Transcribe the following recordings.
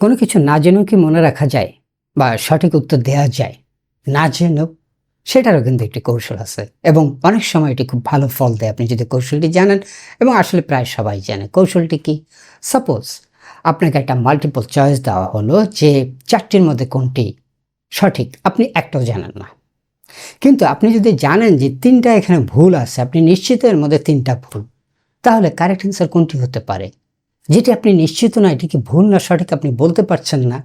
কোনো কিছু না জেনেও কি মনে রাখা যায় বা সঠিক উত্তর দেওয়া যায়? না জেনেও সেটারও কিন্তু একটি কৌশল আছে এবং অনেক সময় এটি খুব ভালো ফল দেয় আপনি যদি কৌশলটি জানেন, এবং আসলে প্রায় সবাই জানে। কৌশলটি কি? সাপোজ আপনাকে একটা মাল্টিপল চয়েস দেওয়া হলো যে 4টির মধ্যে কোনটি সঠিক, আপনি একটাও জানেন না। কিন্তু আপনি যদি জানেন যে 3টা এখানে ভুল আছে, আপনি নিশ্চিত এর মধ্যে 3টা ভুল, তাহলে কারেক্ট অ্যান্সার কোনটি হতে পারে? যেটি আপনি নিশ্চিত না এটি কি ভুল না সঠিক আপনি বলতে পারছেন না,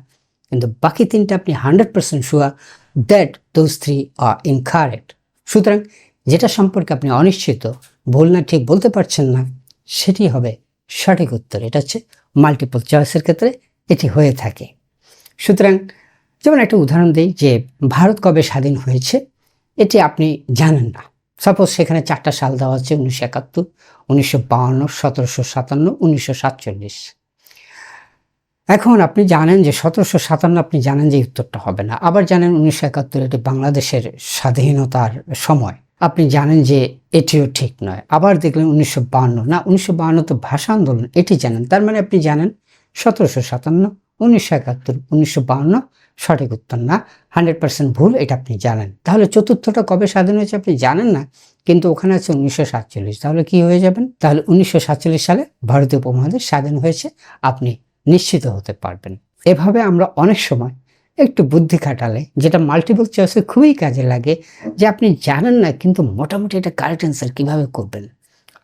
কিন্তু বাকি 3টা আপনি 100% sure that those 3 are incorrect. সুতরাং যেটা সম্পর্কে আপনি অনিশ্চিত, ভুল না ঠিক বলতে পারছেন না, সেটি হবে সঠিক উত্তর। এটা হচ্ছে মাল্টিপল চয়েসের ক্ষেত্রে এটি হয়ে থাকে। সুতরাং যেমন একটা উদাহরণ দিই যে ভারত কবে স্বাধীন হয়েছে এটি আপনি জানেন না। সাপোজ সেখানে 4টা সাল দেওয়া আছে: 1971, 1952, 1757, 1947। এখন আপনি জানেন যে 1757 আপনি জানেন যে উত্তরটা হবে না। আবার জানেন 1971 এটি বাংলাদেশের স্বাধীনতার সময়, আপনি জানেন যে এটিও ঠিক নয়। আবার দেখলেন 1952, না 1952 তো ভাষা আন্দোলন, এটি জানেন। তার মানে আপনি জানেন 1757, 1971, 1952 সঠিক উত্তর না, 100% ভুল, এটা আপনি জানেন। তাহলে চতুর্থটা কবে স্বাধীন হয়েছে আপনি জানেন না, কিন্তু ওখানে আছে 1947। তাহলে কি হয়ে যাবেন? তাহলে 1947 সালে ভারতীয় উপমহাদেশ স্বাধীন হয়েছে, আপনি নিশ্চিত হতে পারবেন। এভাবে আমরা অনেক সময় একটু বুদ্ধি খাটালে, যেটা মাল্টিপল চয়েসে খুবই কাজে লাগে, যে আপনি জানেন না কিন্তু মোটামুটি এটা কারেক্ট অ্যান্সার কীভাবে করবেন।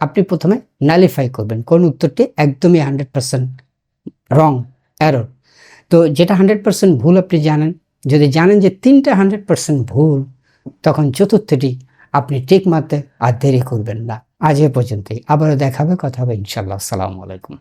আপনি প্রথমে নালিফাই করবেন কোন উত্তরটি একদমই 100% রং, এরর। তো যেটা 100% ভুল আপনি জানেন, যদি জানেন যে 3টা 100% ভুল, তখন চতুর্থটি আপনি ঠিক মারতে আর দেরি করবেন না। আজ এ পর্যন্তই, আবারও দেখা হবে, কথা হবে ইনশাআল্লাহ। আসসালামু আলাইকুম।